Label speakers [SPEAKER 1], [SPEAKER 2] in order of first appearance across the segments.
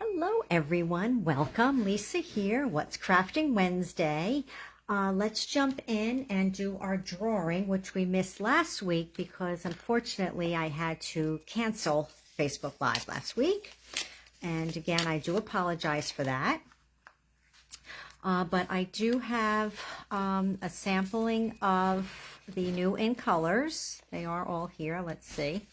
[SPEAKER 1] Hello everyone, welcome. Lisa here. What's Crafting Wednesday? Let's jump in and do our drawing, which we missed last week because unfortunately I had to cancel Facebook Live last week. And again, I do apologize for that. But I do have a sampling of the new In-Colors. They are all here, let's see,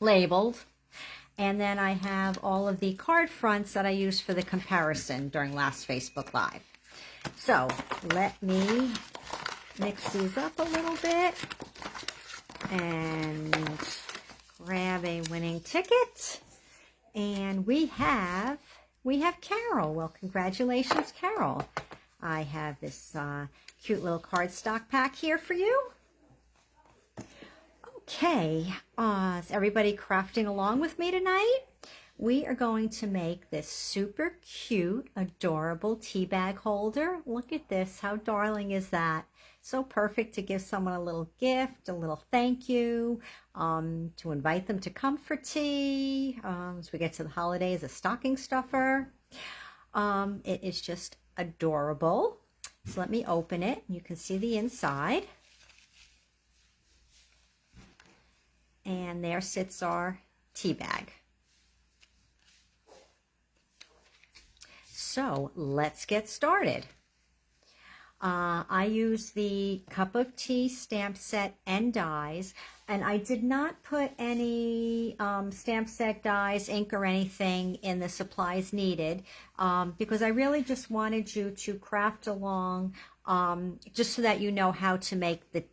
[SPEAKER 1] labeled. And then I have all of the card fronts that I used for the comparison during last Facebook Live. So let me mix these up a little bit and grab a winning ticket. And we have Carol. Well, congratulations, Carol. I have this cute little cardstock pack here for you. Okay, is everybody crafting along with me tonight? We are going to make this super cute, adorable tea bag holder. Look at this, how darling is that? So perfect to give someone a little gift, a little thank you, to invite them to come for tea, as we get to the holidays, a stocking stuffer. It is just adorable. So let me open it. You can see the inside. And there sits our tea bag. So let's get started. I use the cup of tea stamp set and dies, and I did not put any stamp set dies, ink, or anything in the supplies needed because I really just wanted you to craft along just so that you know how to make the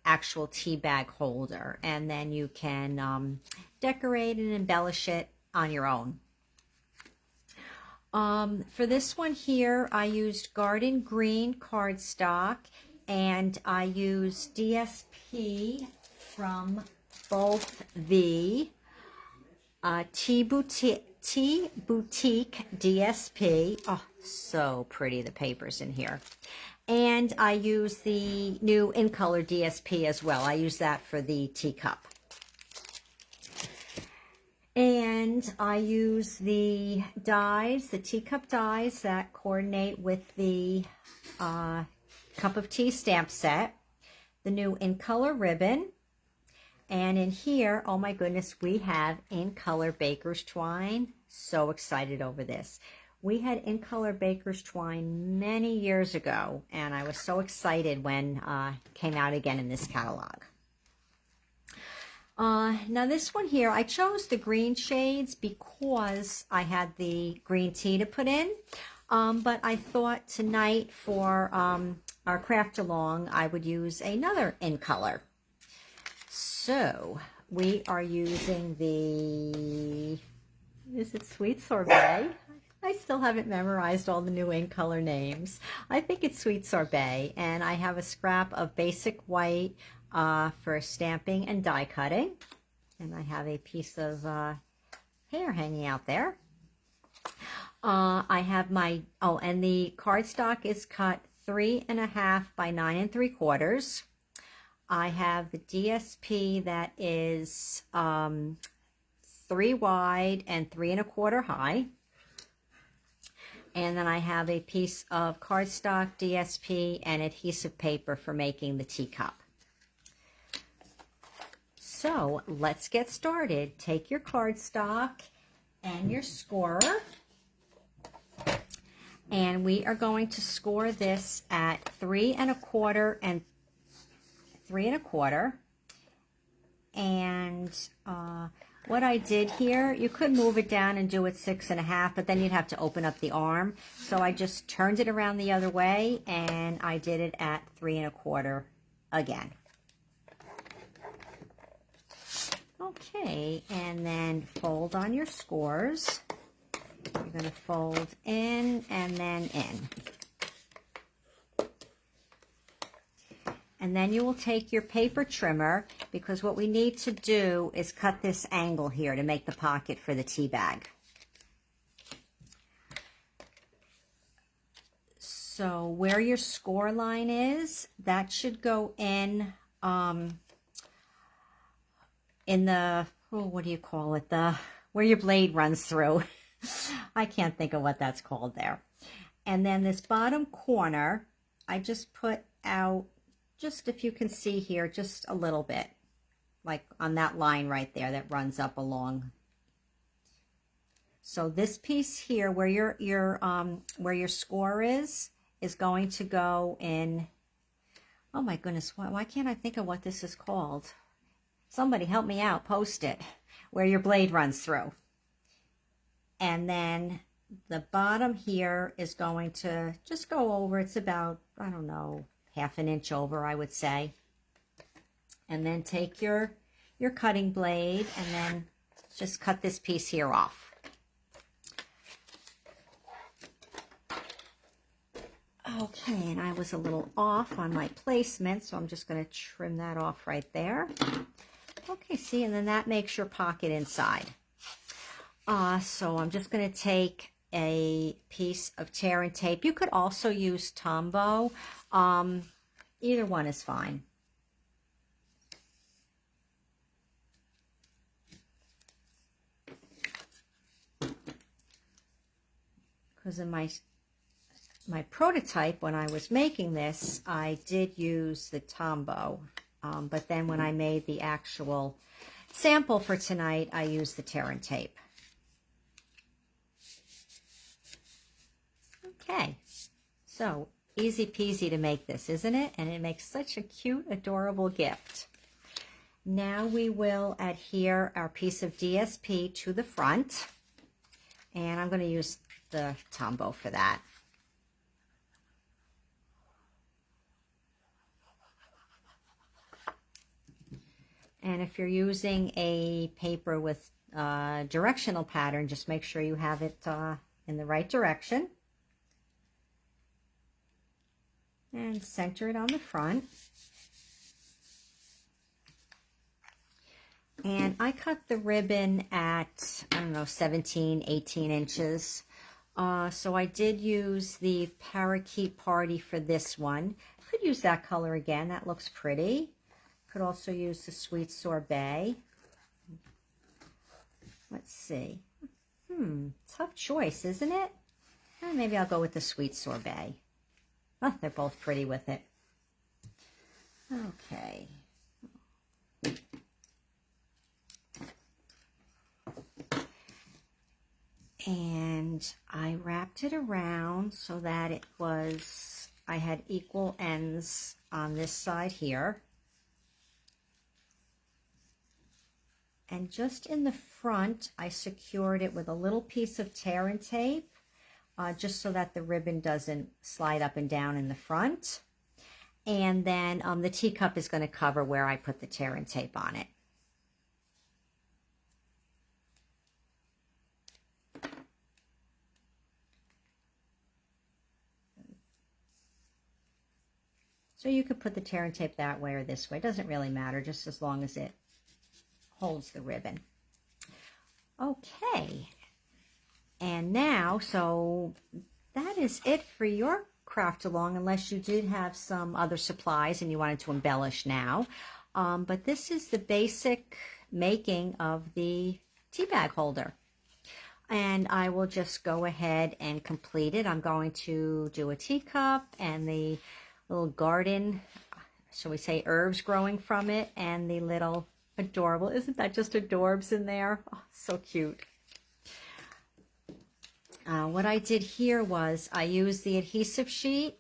[SPEAKER 1] actual tea bag holder, and then you can decorate and embellish it on your own. For this one here, I used garden green cardstock, and I used DSP from both the Boutique DSP. Oh, so pretty, the papers in here. And I use the new In-Color DSP as well. I use that for the teacup. And I use the dies, the teacup dies that coordinate with the cup of tea stamp set, the new In-Color ribbon, and in here, oh my goodness, we have In-Color Baker's Twine. So excited over this. We had In-Color Baker's Twine many years ago, and I was so excited when it came out again in this catalog. Now this one here, I chose the green shades because I had the green tea to put in, but I thought tonight for our craft along, I would use another In-Color. So we are using the, is it Sweet Sorbet? I still haven't memorized all the new In-Color names. I think it's Sweet Sorbet, and I have a scrap of basic white for stamping and die cutting. And I have a piece of hair hanging out there. I have my, oh, and the cardstock is cut 3.5 by 9 3/4. I have the DSP that is 3 wide and 3 1/4 high. And then I have a piece of cardstock, DSP, and adhesive paper for making the teacup. So let's get started. Take your cardstock and your scorer. And we are going to score this at 3 1/4 and 3 1/4. And what I did here, you could move it down and do it 6.5, but then you'd have to open up the arm. So I just turned it around the other way, and I did it at 3 1/4 again. Okay, and then fold on your scores. You're going to fold in and then in. And then you will take your paper trimmer, because what we need to do is cut this angle here to make the pocket for the tea bag. So where your score line is, that should go in the, oh, what do you call it? Where your blade runs through. I can't think of what that's called there. And then this bottom corner, I just put out, just if you can see here, just a little bit, like on that line right there that runs up along. So this piece here, where your score is going to go in. Oh my goodness, why can't I think of what this is called? Somebody help me out, post it, where your blade runs through. And then the bottom here is going to just go over. It's about, I don't know, half an inch over, I would say. And then take your cutting blade and then just cut this piece here off. Okay, and I was a little off on my placement, so I'm just going to trim that off right there. Okay, see, and then that makes your pocket inside. So I'm just going to take a piece of tear and tape. You could also use Tombow. Either one is fine. Because in my prototype, when I was making this, I did use the Tombow. But then when I made the actual sample for tonight, I used the tear and tape. Okay, so easy peasy to make this, isn't it? And it makes such a cute, adorable gift. Now we will adhere our piece of DSP to the front. And I'm going to use the Tombow for that. And if you're using a paper with directional pattern, just make sure you have it in the right direction. And center it on the front. And I cut the ribbon at, I don't know, 17, 18 inches. So I did use the Parakeet Party for this one. Could use that color again. That looks pretty. Could also use the Sweet Sorbet. Let's see. Tough choice, isn't it? Maybe I'll go with the Sweet Sorbet. Oh, they're both pretty with it. Okay. And I wrapped it around so that it was, I had equal ends on this side here. And just in the front, I secured it with a little piece of tear and tape, just so that the ribbon doesn't slide up and down in the front. And then the teacup is going to cover where I put the tear and tape on it. So you could put the tear and tape that way or this way. It doesn't really matter, just as long as it holds the ribbon. Okay. And now, so that is it for your craft along, unless you did have some other supplies and you wanted to embellish now. But this is the basic making of the tea bag holder. And I will just go ahead and complete it. I'm going to do a teacup and the little garden, shall we say, herbs growing from it, and the little adorable, isn't that just adorbs in there? Oh, so cute. What I did here was I used the adhesive sheet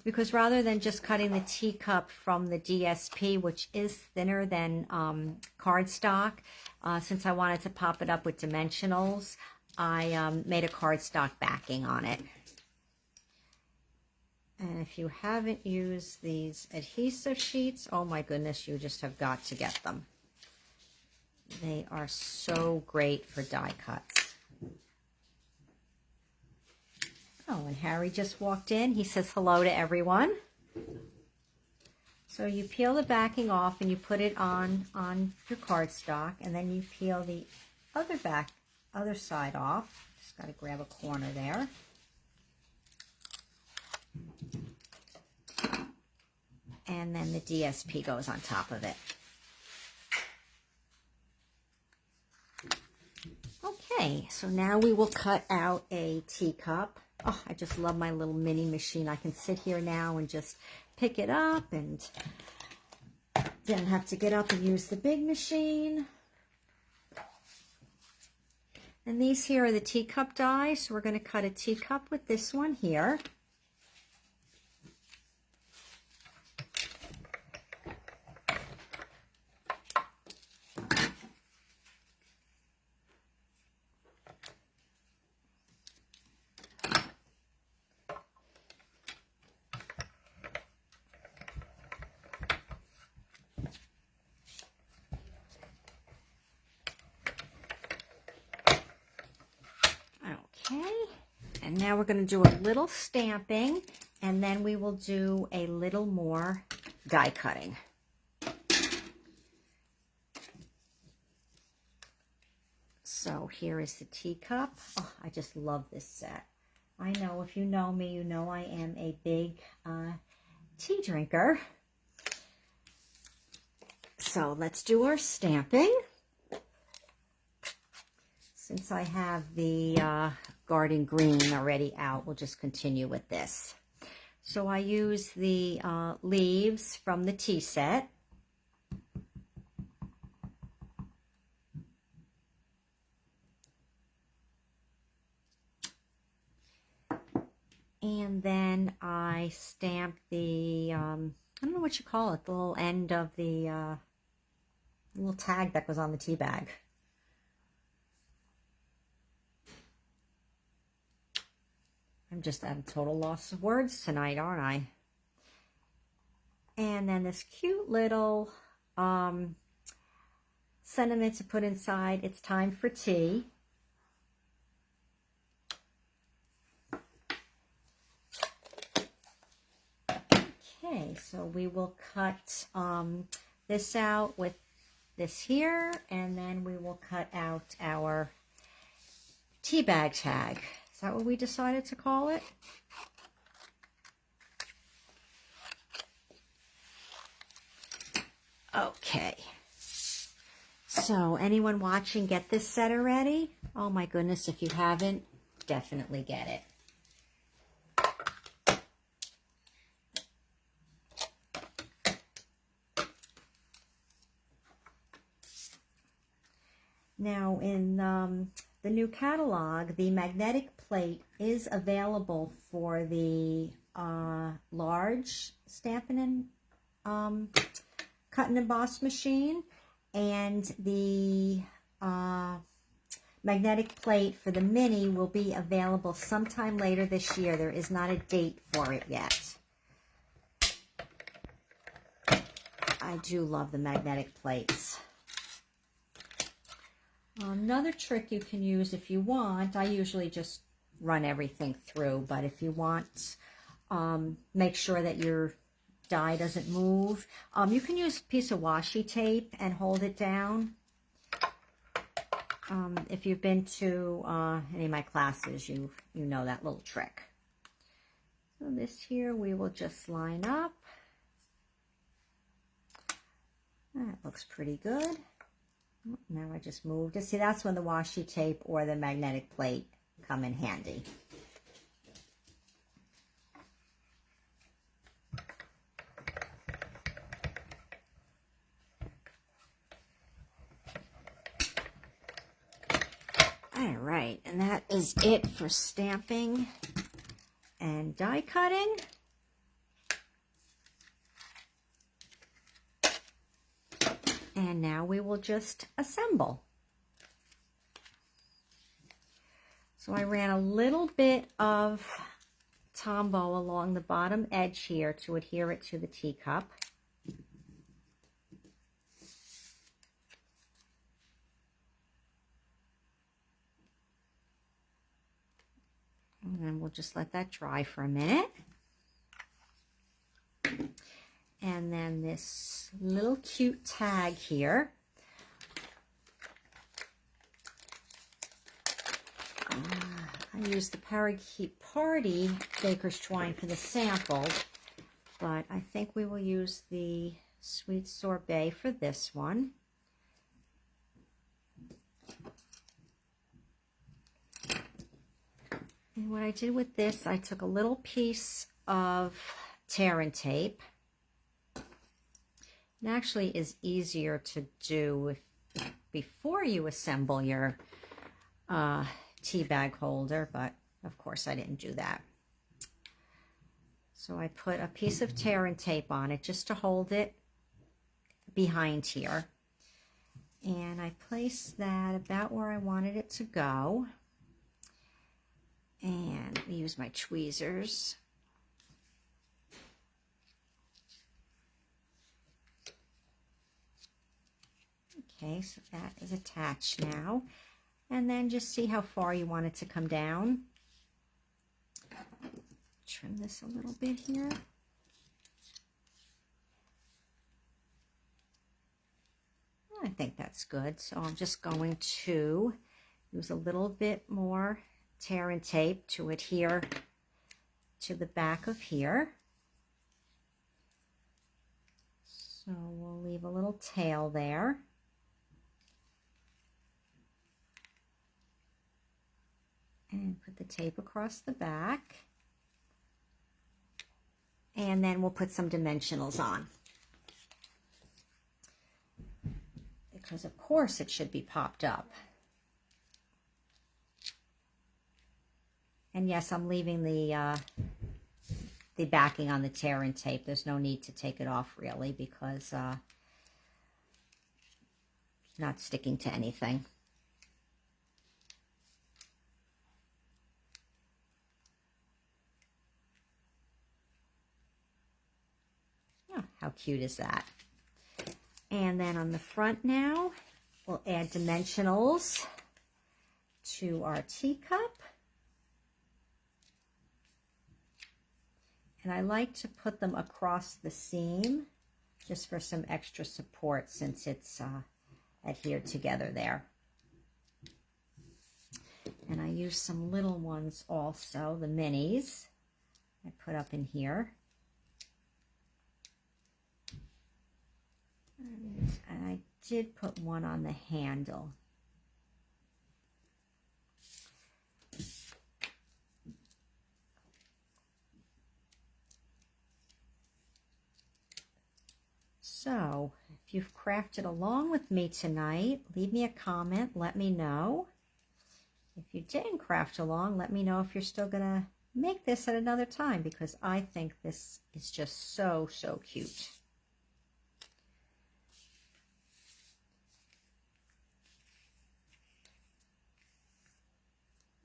[SPEAKER 1] because rather than just cutting the teacup from the DSP, which is thinner than cardstock, since I wanted to pop it up with dimensionals, I made a cardstock backing on it. And if you haven't used these adhesive sheets, oh my goodness, you just have got to get them. They are so great for die cuts. Oh, and Harry just walked in. He says hello to everyone. So you peel the backing off and you put it on your cardstock, and then you peel the other side off. Just got to grab a corner there. And then the DSP goes on top of it. Okay, so now we will cut out a teacup. Oh, I just love my little mini machine. I can sit here now and just pick it up and don't have to get up and use the big machine. And these here are the teacup dies. So we're going to cut a teacup with this one here. Okay, and now we're going to do a little stamping, and then we will do a little more die cutting. So here is the teacup. Oh, I just love this set. I know if you know me, you know I am a big tea drinker. So let's do our stamping. Since I have the garden green already out, we'll just continue with this. So I use the leaves from the tea set. And then I stamp the, I don't know what you call it, the little end of the little tag that goes on the tea bag. I'm just at a total loss of words tonight, aren't I? And then this cute little sentiment to put inside, it's time for tea. Okay, so we will cut this out with this here, and then we will cut out our tea bag tag. Is that what we decided to call it? Okay. So anyone watching get this set already? Oh my goodness, if you haven't, definitely get it. Now in the new catalog, the magnetic plate is available for the large Stampin' and cut and emboss machine, and the magnetic plate for the mini will be available sometime later this year. There is not a date for it yet. I do love the magnetic plates. Another trick you can use if you want, I usually just run everything through, but if you want, make sure that your die doesn't move. You can use a piece of washi tape and hold it down. If you've been to any of my classes, you know that little trick. So this here we will just line up. That looks pretty good. Now I just moved it. See, that's when the washi tape or the magnetic plate come in handy. All right, and that is it for stamping and die cutting. And now we will just assemble. So I ran a little bit of Tombow along the bottom edge here to adhere it to the teacup. And then we'll just let that dry for a minute. And then this little cute tag here. I used the Parakeet Party Baker's Twine for the sample, but I think we will use the Sweet Sorbet for this one. And what I did with this, I took a little piece of tear and tape. It actually is easier to do before you assemble your tea bag holder, but of course I didn't do that. So I put a piece of tear and tape on it just to hold it behind here. And I placed that about where I wanted it to go. And I use my tweezers. Okay, so that is attached now. And then just see how far you want it to come down. Trim this a little bit here. I think that's good. So I'm just going to use a little bit more tear and tape to adhere to the back of here. So we'll leave a little tail there. And put the tape across the back. And then we'll put some dimensionals on. Because of course it should be popped up. And yes, I'm leaving the backing on the tear and tape. There's no need to take it off really because it's not sticking to anything. Oh, how cute is that? And then on the front now, we'll add dimensionals to our teacup. And I like to put them across the seam just for some extra support since it's adhered together there. And I use some little ones also, the minis I put up in here. And I did put one on the handle. So, if you've crafted along with me tonight, leave me a comment, let me know. If you didn't craft along, let me know if you're still going to make this at another time because I think this is just so, so cute.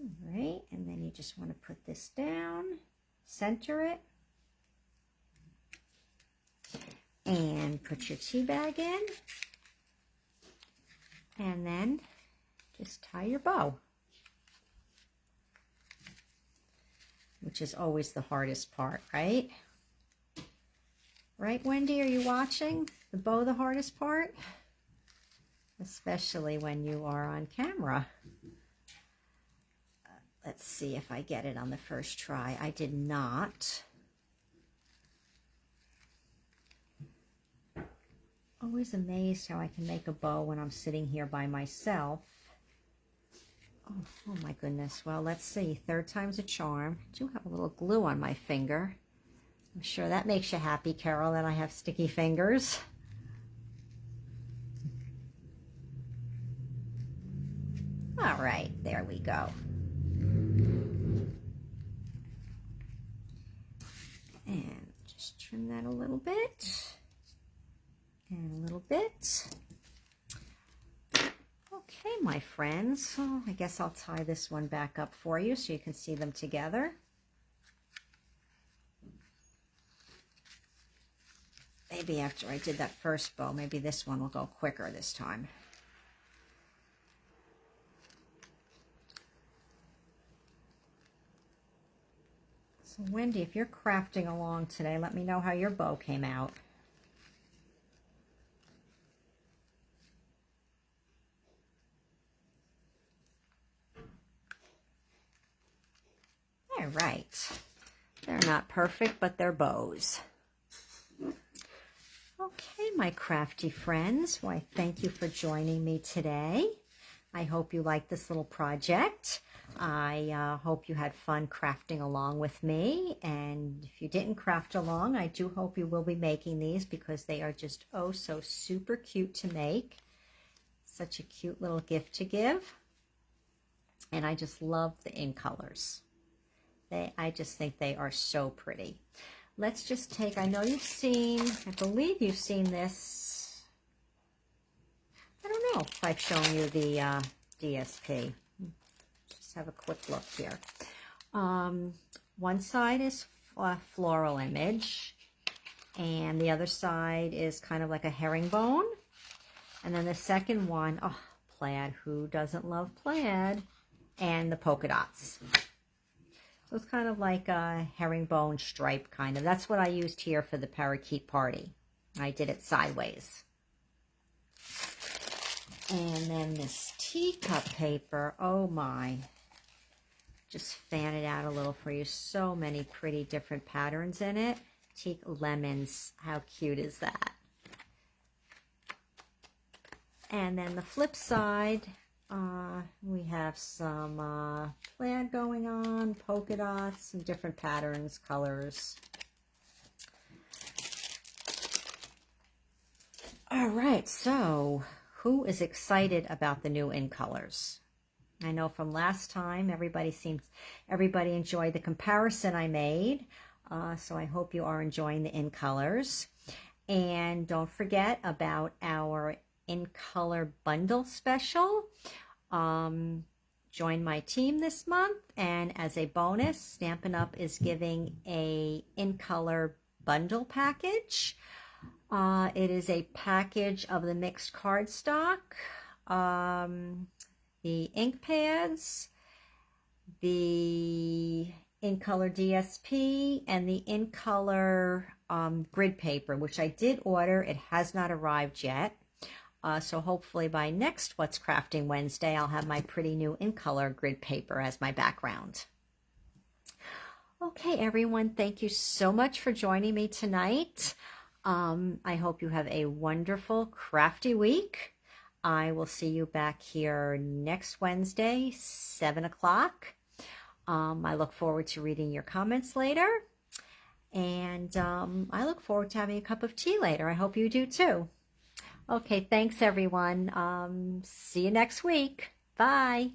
[SPEAKER 1] All right, and then you just want to put this down, center it, and put your tea bag in, and then just tie your bow, which is always the hardest part, right? Right, Wendy, are you watching? The bow the hardest part? Especially when you are on camera. Let's see if I get it on the first try. I did not. Always amazed how I can make a bow when I'm sitting here by myself. Oh my goodness. Well, let's see. Third time's a charm. I do have a little glue on my finger. I'm sure that makes you happy, Carol, that I have sticky fingers. All right, there we go. And just trim that a little bit. And a little bit. Okay, my friends. So I guess I'll tie this one back up for you so you can see them together. Maybe after I did that first bow, maybe this one will go quicker this time. So Wendy, if you're crafting along today, let me know how your bow came out. All right. They're not perfect, but they're bows. Okay, my crafty friends. Why, thank you for joining me today. I hope you like this little project. I hope you had fun crafting along with me, and if you didn't craft along, I do hope you will be making these because they are just oh so super cute to make. Such a cute little gift to give, and I just love the In-Colors. I just think they are so pretty. Let's just take, I know you've seen, I believe you've seen this. I don't know if I've shown you the DSP. Just have a quick look here. One side is a floral image, and the other side is kind of like a herringbone. And then the second one, oh, plaid. Who doesn't love plaid? And the polka dots. So it's kind of like a herringbone stripe kind of. That's what I used here for the Parakeet Party. I did it sideways. And then this teacup paper, oh my. Just fan it out a little for you. So many pretty different patterns in it. Teak lemons, how cute is that? And then the flip side, we have some plaid going on, polka dots, some different patterns, colors. All right, so who is excited about the new In-Colors? I know from last time, everybody enjoyed the comparison I made. So I hope you are enjoying the In-Colors. And don't forget about our In-Color bundle special. Join my team this month, and as a bonus, Stampin' Up! Is giving a In-Color bundle package. It is a package of the mixed cardstock, the ink pads, the In-Color DSP, and the In-Color grid paper, which I did order. It has not arrived yet. So hopefully by next What's Crafting Wednesday, I'll have my pretty new In-Color grid paper as my background. Okay, everyone, thank you so much for joining me tonight. I hope you have a wonderful, crafty week. I will see you back here next Wednesday, 7 o'clock. I look forward to reading your comments later. And I look forward to having a cup of tea later. I hope you do too. Okay, thanks everyone. See you next week. Bye.